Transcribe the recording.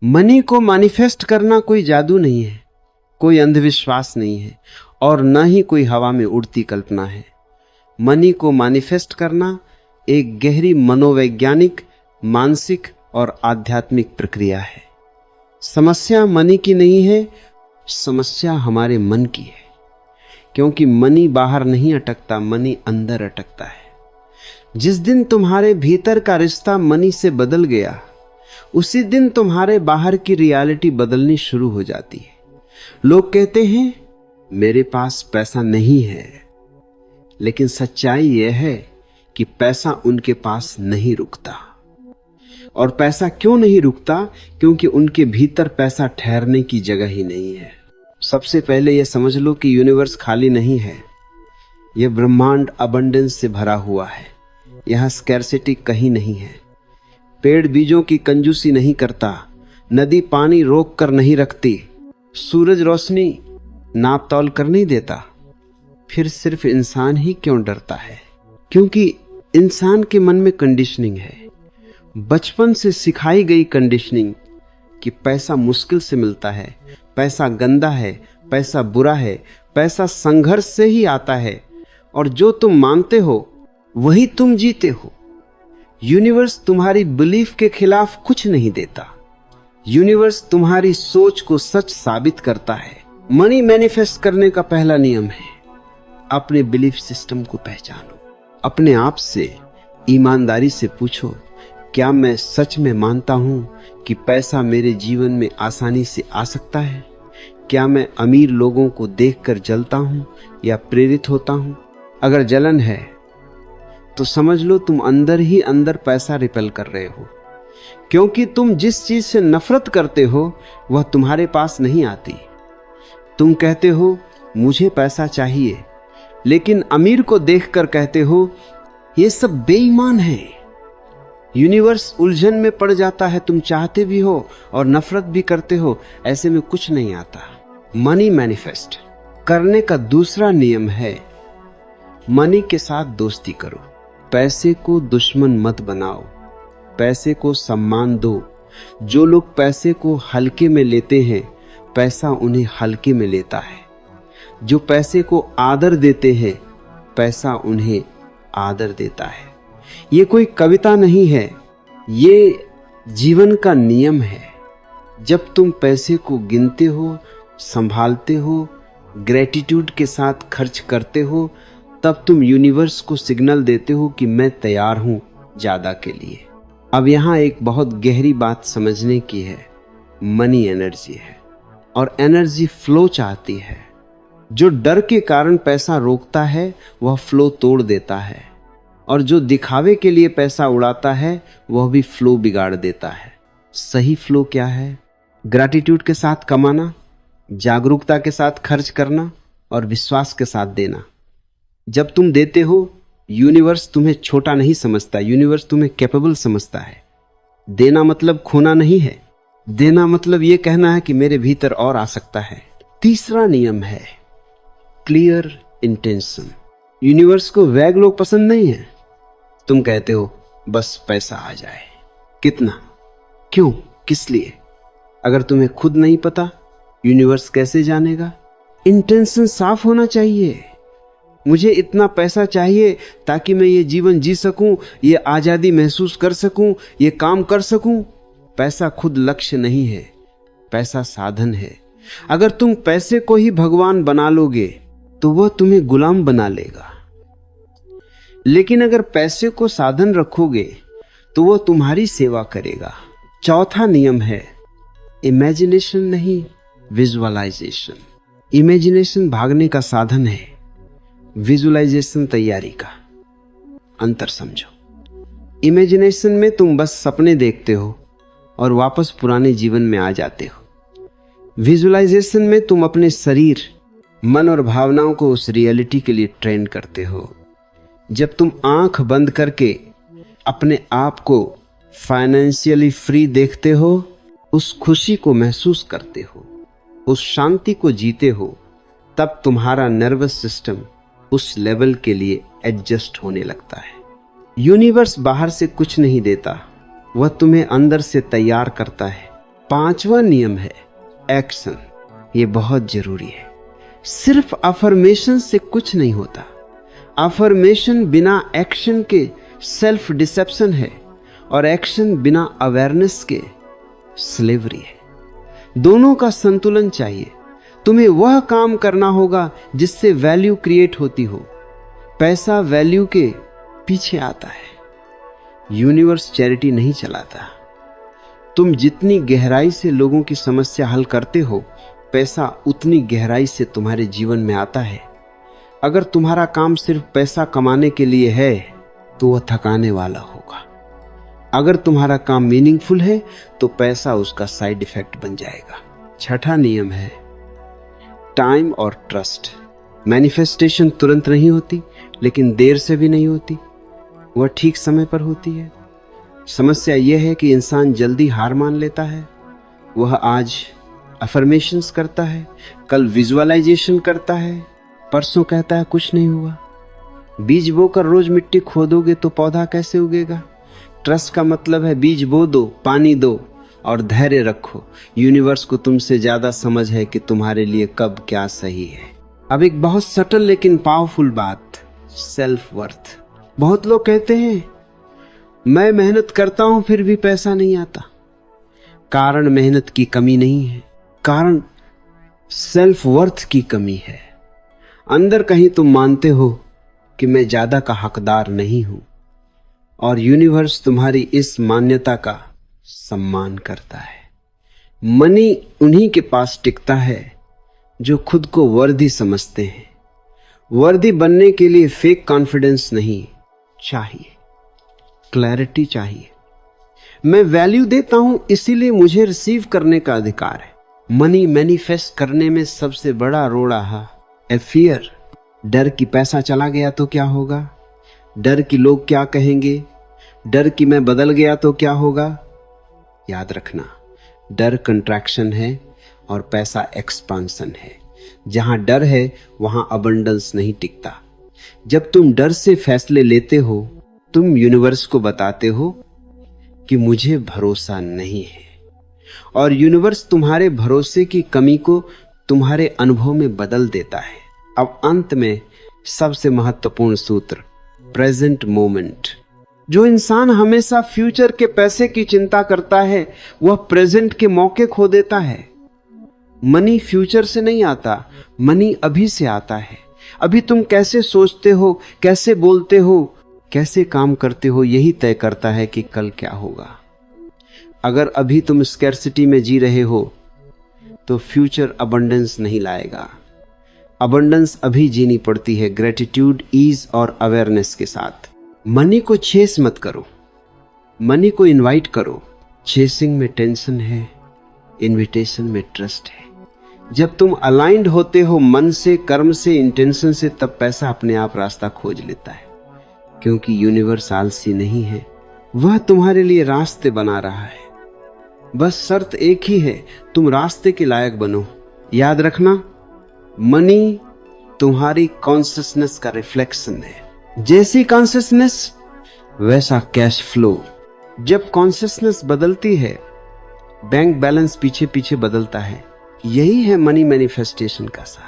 Money को manifest करना कोई जादू नहीं है, कोई अंधविश्वास नहीं है और न ही कोई हवा में उड़ती कल्पना है। मनी को मैनिफेस्ट करना एक गहरी मनोवैज्ञानिक, मानसिक और आध्यात्मिक प्रक्रिया है। समस्या मनी की नहीं है, समस्या हमारे मन की है, क्योंकि मनी बाहर नहीं अटकता, मनी अंदर अटकता है। जिस दिन तुम्हारे भीतर का रिश्ता मनी से बदल गया, उसी दिन तुम्हारे बाहर की रियलिटी बदलनी शुरू हो जाती है। लोग कहते हैं मेरे पास पैसा नहीं है, लेकिन सच्चाई यह है कि पैसा उनके पास नहीं रुकता। और पैसा क्यों नहीं रुकता? क्योंकि उनके भीतर पैसा ठहरने की जगह ही नहीं है। सबसे पहले यह समझ लो कि यूनिवर्स खाली नहीं है। यह ब्रह्मांड अबंडेंस से भरा हुआ है। यहां स्कैर्सिटी कहीं नहीं है। पेड़ बीजों की कंजूसी नहीं करता, नदी पानी रोक कर नहीं रखती, सूरज रोशनी नाप तौल कर नहीं देता। फिर सिर्फ इंसान ही क्यों डरता है? क्योंकि इंसान के मन में कंडीशनिंग है, बचपन से सिखाई गई कंडीशनिंग कि पैसा मुश्किल से मिलता है, पैसा गंदा है, पैसा बुरा है, पैसा संघर्ष से ही आता है और जो तुम मानते हो वही तुम जीते हो। यूनिवर्स तुम्हारी बिलीफ के खिलाफ कुछ नहीं देता। यूनिवर्स तुम्हारी सोच को सच साबित करता है। मनी मैनिफेस्ट करने का पहला नियम है, अपने बिलीफ सिस्टम को पहचानो। अपने आप से ईमानदारी से पूछो, क्या मैं सच में मानता हूं कि पैसा मेरे जीवन में आसानी से आ सकता है? क्या मैं अमीर लोगों को देखकर जलता हूं या प्रेरित होता हूं? अगर जलन है तो समझ लो तुम अंदर ही अंदर पैसा रिपेल कर रहे हो, क्योंकि तुम जिस चीज से नफरत करते हो वह तुम्हारे पास नहीं आती। तुम कहते हो मुझे पैसा चाहिए, लेकिन अमीर को देखकर कहते हो ये सब बेईमान है। यूनिवर्स उलझन में पड़ जाता है। तुम चाहते भी हो और नफरत भी करते हो, ऐसे में कुछ नहीं आता। मनी मैनिफेस्ट करने का दूसरा नियम है, मनी के साथ दोस्ती करो। पैसे को दुश्मन मत बनाओ, पैसे को सम्मान दो। जो लोग पैसे को हल्के में लेते हैं, पैसा उन्हें हल्के में लेता है। जो पैसे को आदर देते हैं, पैसा उन्हें आदर देता है। ये कोई कविता नहीं है, ये जीवन का नियम है। जब तुम पैसे को गिनते हो, संभालते हो, ग्रेटिट्यूड के साथ खर्च करते हो, तब तुम यूनिवर्स को सिग्नल देते हो कि मैं तैयार हूं ज्यादा के लिए। अब यहां एक बहुत गहरी बात समझने की है। मनी एनर्जी है और एनर्जी फ्लो चाहती है। जो डर के कारण पैसा रोकता है वह फ्लो तोड़ देता है, और जो दिखावे के लिए पैसा उड़ाता है वह भी फ्लो बिगाड़ देता है। सही फ्लो क्या है? ग्रैटिट्यूड के साथ कमाना, जागरूकता के साथ खर्च करना और विश्वास के साथ देना। जब तुम देते हो, यूनिवर्स तुम्हें छोटा नहीं समझता, यूनिवर्स तुम्हें कैपेबल समझता है। देना मतलब खोना नहीं है। देना मतलब यह कहना है कि मेरे भीतर और आ सकता है। तीसरा नियम है क्लियर इंटेंशन। यूनिवर्स को वैग लोग पसंद नहीं है। तुम कहते हो बस पैसा आ जाए। कितना, क्यों, किस लिए? अगर तुम्हें खुद नहीं पता, यूनिवर्स कैसे जानेगा? इंटेंशन साफ होना चाहिए। मुझे इतना पैसा चाहिए ताकि मैं ये जीवन जी सकूं, ये आजादी महसूस कर सकूं, ये काम कर सकूं। पैसा खुद लक्ष्य नहीं है, पैसा साधन है। अगर तुम पैसे को ही भगवान बना लोगे तो वह तुम्हें गुलाम बना लेगा। लेकिन अगर पैसे को साधन रखोगे तो वह तुम्हारी सेवा करेगा। चौथा नियम है इमेजिनेशन नहीं, विजुअलाइजेशन। इमेजिनेशन भागने का साधन है, विजुअलाइजेशन तैयारी का। अंतर समझो। इमेजिनेशन में तुम बस सपने देखते हो और वापस पुराने जीवन में आ जाते हो। विजुअलाइजेशन में तुम अपने शरीर, मन और भावनाओं को उस रियलिटी के लिए ट्रेन करते हो। जब तुम आंख बंद करके अपने आप को फाइनेंशियली फ्री देखते हो, उस खुशी को महसूस करते हो, उस शांति को जीते हो, तब तुम्हारा नर्वस सिस्टम उस लेवल के लिए एडजस्ट होने लगता है। यूनिवर्स बाहर से कुछ नहीं देता, वह तुम्हें अंदर से तैयार करता है। 5वां नियम है एक्शन। ये बहुत जरूरी है। सिर्फ अफर्मेशन से कुछ नहीं होता। अफर्मेशन बिना एक्शन के सेल्फ डिसेप्शन है और एक्शन बिना अवेयरनेस के स्लेवरी है। दोनों का संतुलन चाहिए। तुम्हें वह काम करना होगा जिससे वैल्यू क्रिएट होती हो। पैसा वैल्यू के पीछे आता है। यूनिवर्स चैरिटी नहीं चलाता। तुम जितनी गहराई से लोगों की समस्या हल करते हो, पैसा उतनी गहराई से तुम्हारे जीवन में आता है। अगर तुम्हारा काम सिर्फ पैसा कमाने के लिए है तो वह थकाने वाला होगा। अगर तुम्हारा काम मीनिंगफुल है तो पैसा उसका साइड इफेक्ट बन जाएगा। 6वां नियम है टाइम और ट्रस्ट। मैनिफेस्टेशन तुरंत नहीं होती, लेकिन देर से भी नहीं होती। वह ठीक समय पर होती है। समस्या यह है कि इंसान जल्दी हार मान लेता है। वह आज अफर्मेशंस करता है, कल विजुअलाइजेशन करता है, परसों कहता है कुछ नहीं हुआ। बीज बोकर रोज मिट्टी खोदोगे तो पौधा कैसे उगेगा? ट्रस्ट का मतलब है बीज बो दो, पानी दो और धैर्य रखो। यूनिवर्स को तुमसे ज्यादा समझ है कि तुम्हारे लिए कब क्या सही है। अब एक बहुत सटल लेकिन पावरफुल बात, सेल्फ वर्थ। बहुत लोग कहते हैं मैं मेहनत करता हूं फिर भी पैसा नहीं आता। कारण मेहनत की कमी नहीं है, कारण सेल्फ वर्थ की कमी है। अंदर कहीं तुम मानते हो कि मैं ज्यादा का हकदार नहीं हूं और यूनिवर्स तुम्हारी इस मान्यता का सम्मान करता है। मनी उन्हीं के पास टिकता है जो खुद को वर्दी समझते हैं। वर्दी बनने के लिए फेक कॉन्फिडेंस नहीं चाहिए, क्लैरिटी चाहिए। मैं वैल्यू देता हूं इसीलिए मुझे रिसीव करने का अधिकार है। मनी मैनिफेस्ट करने में सबसे बड़ा रोड़ा है फियर। डर कि पैसा चला गया तो क्या होगा, डर कि लोग क्या कहेंगे, डर कि मैं बदल गया तो क्या होगा। याद रखना, डर कंट्रैक्शन है और पैसा एक्सपांशन है। जहां डर है वहां अबंडेंस नहीं टिकता। जब तुम डर से फैसले लेते हो, तुम यूनिवर्स को बताते हो कि मुझे भरोसा नहीं है, और यूनिवर्स तुम्हारे भरोसे की कमी को तुम्हारे अनुभव में बदल देता है। अब अंत में सबसे महत्वपूर्ण सूत्र, प्रेजेंट मोमेंट। जो इंसान हमेशा फ्यूचर के पैसे की चिंता करता है वह प्रेजेंट के मौके खो देता है। मनी फ्यूचर से नहीं आता, मनी अभी से आता है। अभी तुम कैसे सोचते हो, कैसे बोलते हो, कैसे काम करते हो, यही तय करता है कि कल क्या होगा। अगर अभी तुम स्कैर्सिटी में जी रहे हो तो फ्यूचर अबंडेंस नहीं लाएगा। अबंडेंस अभी जीनी पड़ती है, ग्रेटिट्यूड, ईज और अवेयरनेस के साथ। मनी को चेस मत करो, मनी को इनवाइट करो। चेसिंग में टेंशन है, इनविटेशन में ट्रस्ट है। जब तुम अलाइंड होते हो मन से, कर्म से, इंटेंशन से, तब पैसा अपने आप रास्ता खोज लेता है। क्योंकि यूनिवर्स आलसी नहीं है, वह तुम्हारे लिए रास्ते बना रहा है। बस शर्त एक ही है, तुम रास्ते के लायक बनो। याद रखना, मनी तुम्हारी कॉन्शियसनेस का रिफ्लेक्शन है। जैसी कॉन्शियसनेस वैसा कैश फ्लो। जब कॉन्शियसनेस बदलती है, बैंक बैलेंस पीछे पीछे बदलता है। यही है मनी मैनिफेस्टेशन का सार।